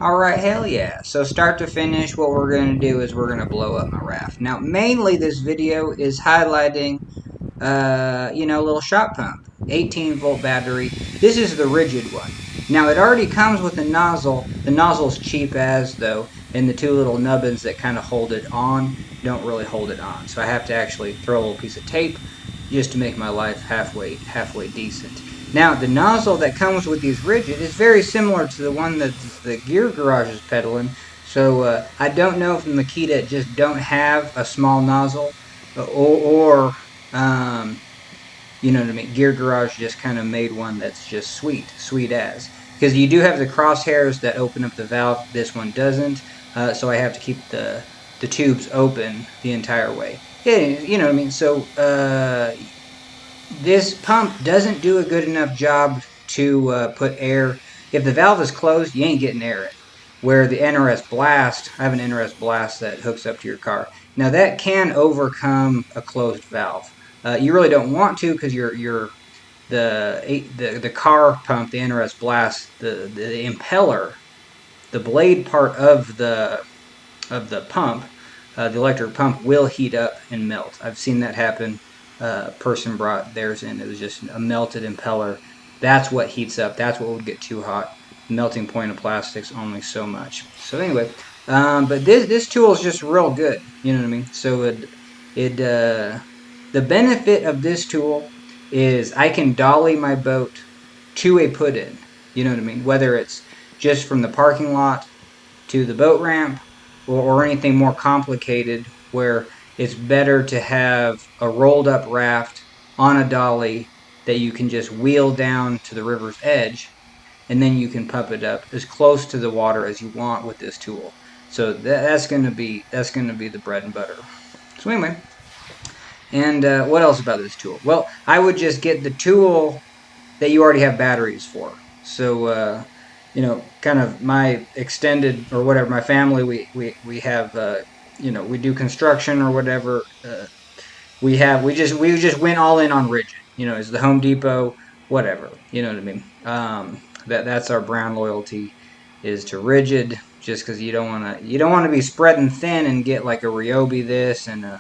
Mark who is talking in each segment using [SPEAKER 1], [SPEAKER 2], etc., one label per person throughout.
[SPEAKER 1] Alright, hell yeah. So start to finish, what we're going to do is we're going to blow up my raft. Now, mainly this video is highlighting, a little shot pump. 18-volt battery. This is the rigid one. Now, it already comes with a nozzle. The nozzle's cheap as, though, and the two little nubbins that kind of hold it on don't really hold it on. So I have to actually throw a little piece of tape just to make my life halfway decent. Now, the nozzle that comes with these rigid is very similar to the one that the Gear Garage is peddling. So I don't know if the Makita just don't have a small nozzle, or you know what I mean. Gear Garage just kind of made one that's just sweet as. Because you do have the crosshairs that open up the valve. This one doesn't, so I have to keep the tubes open the entire way. Yeah, you know what I mean. So this pump doesn't do a good enough job to put air. If the valve is closed, you ain't getting air in. Where the NRS Blast, I have an NRS Blast that hooks up to your car. Now that can overcome a closed valve. You really don't want to, because the car pump, the NRS Blast, the impeller, the blade part of the pump, the electric pump will heat up and melt. I've seen that happen. Person brought theirs in. It was just a melted impeller. That's what heats up. That's what would get too hot. The melting point of plastics only so much. So anyway, but this tool is just real good. You know what I mean? So the benefit of this tool is I can dolly my boat to a put-in. You know what I mean? Whether it's just from the parking lot to the boat ramp, or anything more complicated, where it's better to have a rolled up raft on a dolly that you can just wheel down to the river's edge, and then you can pump it up as close to the water as you want with this tool. So that's going to be the bread and butter. So anyway, and what else about this tool? Well, I would just get the tool that you already have batteries for. So kind of my extended or whatever, my family, we have, we do construction or whatever. We just went all in on rigid. It's the Home Depot, whatever. You know what I mean? That's our brand loyalty, is to rigid. Just because you don't want to be spreading thin and get like a Ryobi this and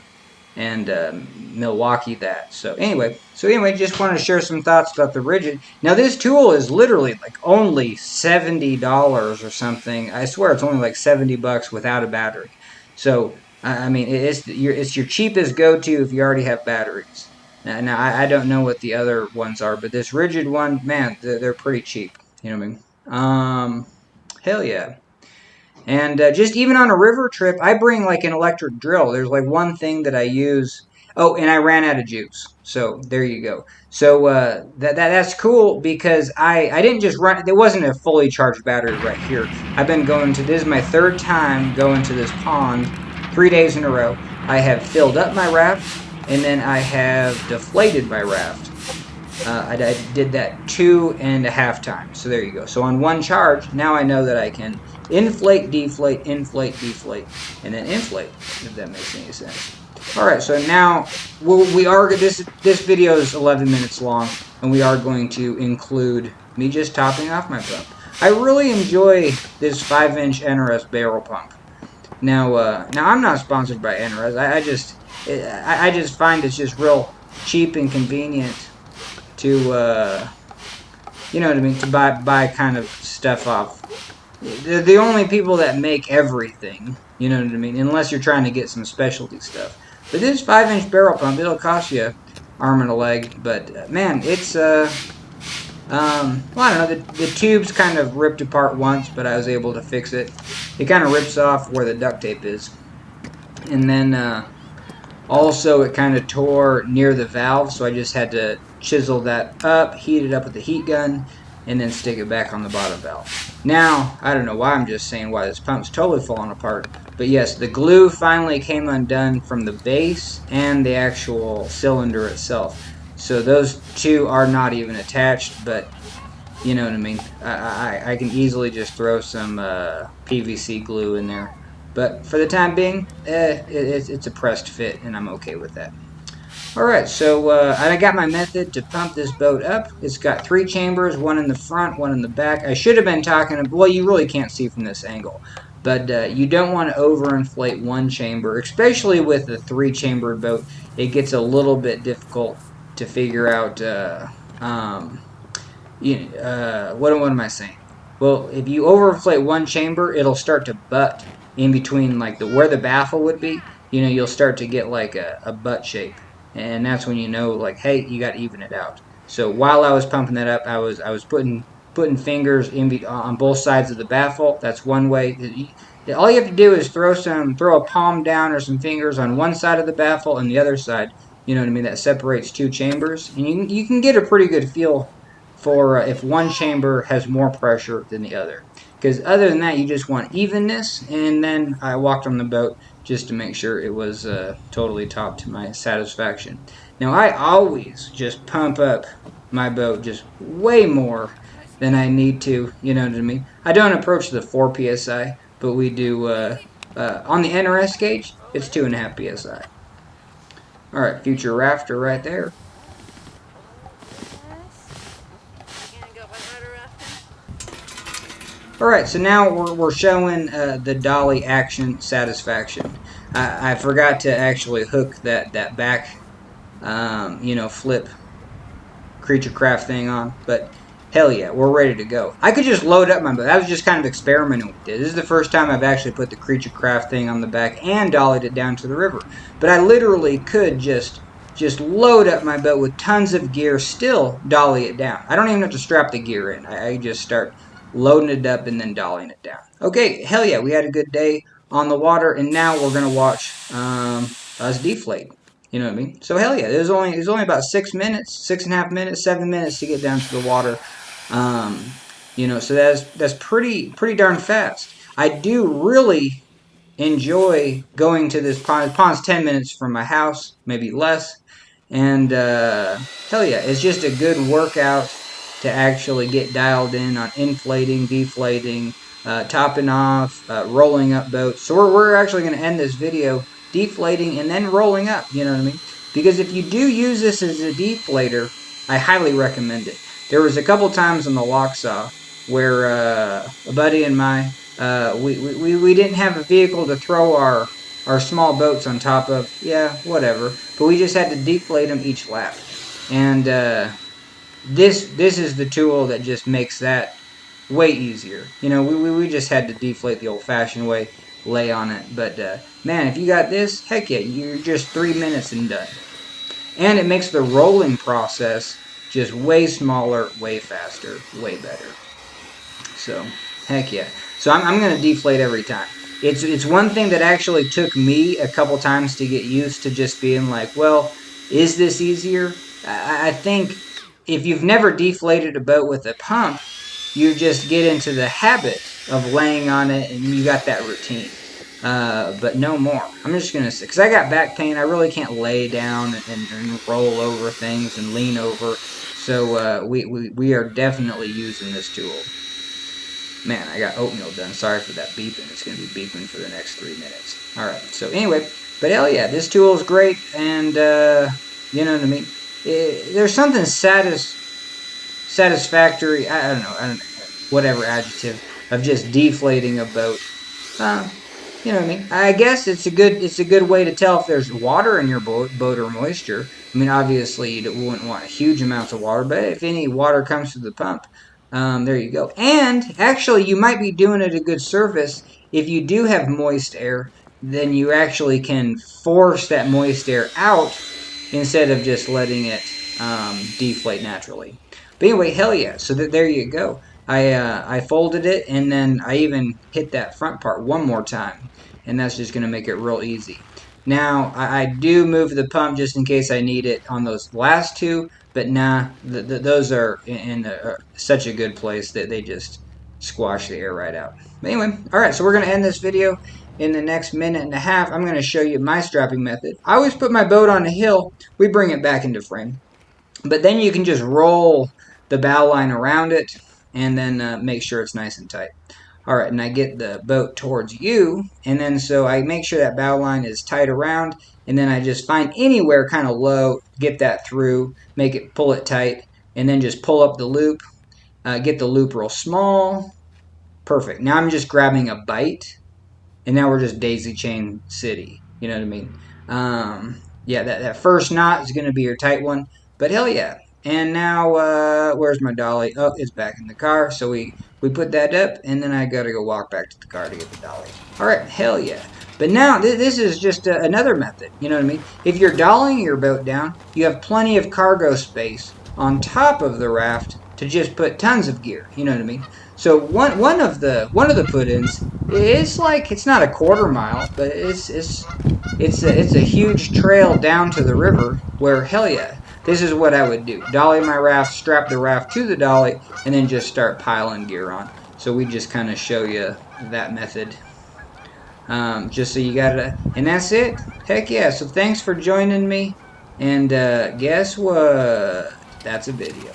[SPEAKER 1] Milwaukee that. So anyway, just want to share some thoughts about the rigid. Now this tool is literally like only $70 or something. I swear it's only like $70 without a battery. So I mean, it's your cheapest go-to if you already have batteries. Now I don't know what the other ones are, but this rigid one, man, they're pretty cheap. You know what I mean? Hell yeah. And just even on a river trip, I bring like an electric drill. There's like one thing that I use. Oh, and I ran out of juice. So there you go. So that's cool, because I didn't just run. There wasn't a fully charged battery right here. I've been this is my third time going to this pond, 3 days in a row. I have filled up my raft, and then I have deflated my raft. I did that 2.5 times. So there you go. So on one charge, now I know that I can inflate, deflate, and then inflate, if that makes any sense. Alright, so now this video is 11 minutes long, and we are going to include me just topping off my pump. I really enjoy this 5-inch NRS barrel pump. Now I'm not sponsored by NRS. I just find it's just real cheap and convenient to you know what I mean, to buy kind of stuff off. They're the only people that make everything, you know what I mean, unless you're trying to get some specialty stuff. But this 5-inch barrel pump, it'll cost you arm and a leg, but man, it's well, I don't know, the tube's kind of ripped apart once, but I was able to fix it. It kind of rips off where the duct tape is, and then also it kind of tore near the valve, so I just had to chisel that up, heat it up with the heat gun, and then stick it back on the bottom valve. Now, I don't know why I'm just saying why this pump's totally falling apart, but yes, the glue finally came undone from the base and the actual cylinder itself. So those two are not even attached, but you know what I mean. I can easily just throw some PVC glue in there. But for the time being, it's a pressed fit, and I'm okay with that. Alright, so I got my method to pump this boat up. It's got 3 chambers, one in the front, one in the back. I should have been talking, well, you really can't see from this angle, but you don't want to overinflate one chamber, especially with a 3-chambered boat. It gets a little bit difficult to figure out um, what am I saying? Well, if you overinflate one chamber, it'll start to butt in between, like where the baffle would be. You'll start to get like a butt shape, and that's when you know, like, hey, you got to even it out. So while I was pumping that up, I was putting fingers on both sides of the baffle. That's one way. All you have to do is throw a palm down or some fingers on one side of the baffle and the other side. You know what I mean? That separates 2 chambers, and you can get a pretty good feel for if one chamber has more pressure than the other. Because other than that, you just want evenness. And then I walked on the boat just to make sure it was totally topped to my satisfaction. Now, I always just pump up my boat just way more than I need to, you know what I mean? I don't approach the 4 psi, but we do, on the NRS gauge, it's 2.5 psi. Alright, future rafter right there. Alright, so now we're showing the dolly action satisfaction. I forgot to actually hook that back, flip creature craft thing on, but hell yeah, we're ready to go. I could just load up my boat. I was just kind of experimenting with it. This is the first time I've actually put the creature craft thing on the back and dollied it down to the river. But I literally could just load up my boat with tons of gear, still dolly it down. I don't even have to strap the gear in. I just start loading it up and then dollying it down. Okay, hell yeah, we had a good day on the water, and now we're gonna watch us deflate. You know what I mean? So hell yeah, it was only about 6 minutes, 6.5 minutes, 7 minutes to get down to the water. So that's pretty darn fast. I do really enjoy going to this pond. Pond's 10 minutes from my house, maybe less. And hell yeah, it's just a good workout to actually get dialed in on inflating, deflating, topping off, rolling up boats. So we're actually going to end this video deflating and then rolling up, you know what I mean? Because if you do use this as a deflator, I highly recommend it. There was a couple times on the lock saw where a buddy and we didn't have a vehicle to throw our small boats on top of. Yeah, whatever. But we just had to deflate them each lap. And this is the tool that just makes that way easier. We just had to deflate the old-fashioned way, lay on it. But man, if you got this, heck yeah, you're just 3 minutes and done. And it makes the rolling process just way smaller, way faster, way better. So, heck yeah. So I'm going to deflate every time. It's one thing that actually took me a couple times to get used to, just being like, well, is this easier? I think if you've never deflated a boat with a pump, you just get into the habit of laying on it and you got that routine. But no more. I'm just going to, because I got back pain, I really can't lay down and roll over things and lean over. So we are definitely using this tool. Man, I got oatmeal done. Sorry for that beeping. It's going to be beeping for the next 3 minutes. Alright, so anyway, but hell yeah, this tool is great, and you know what I mean? There's something satisfactory, I don't know, whatever adjective, of just deflating a boat. You know what I mean? I guess it's a good way to tell if there's water in your boat or moisture. I mean, obviously you wouldn't want huge amounts of water, but if any water comes to the pump, there you go. And actually, you might be doing it a good service if you do have moist air. Then you actually can force that moist air out instead of just letting it deflate naturally. But anyway, hell yeah. So there you go. I folded it, and then I even hit that front part one more time, and that's just going to make it real easy. Now, I do move the pump just in case I need it on those last two, but nah, those are in such a good place that they just squash the air right out. But anyway, alright, so we're going to end this video. In the next minute and a half, I'm going to show you my strapping method. I always put my boat on a hill. We bring it back into frame. But then you can just roll the bow line around it and then make sure it's nice and tight. All right, and I get the boat towards you, and then so I make sure that bow line is tight around, and then I just find anywhere kind of low, get that through, pull it tight, and then just pull up the loop, get the loop real small. Perfect. Now I'm just grabbing a bite, and now we're just daisy chain city. You know what I mean? Yeah, that first knot is going to be your tight one, but hell yeah. And now, where's my dolly? Oh, it's back in the car. So we put that up, and then I got to go walk back to the car to get the dolly. All right, hell yeah. But now this is just another method. You know what I mean? If you're dollying your boat down, you have plenty of cargo space on top of the raft to just put tons of gear. You know what I mean? So one of the put-ins, it's not a quarter mile, but it's a huge trail down to the river where hell yeah, this is what I would do: dolly my raft, strap the raft to the dolly, and then just start piling gear on. So we just kind of show you that method, just so you gotta, and that's it. Heck yeah! So thanks for joining me, and guess what? That's a video.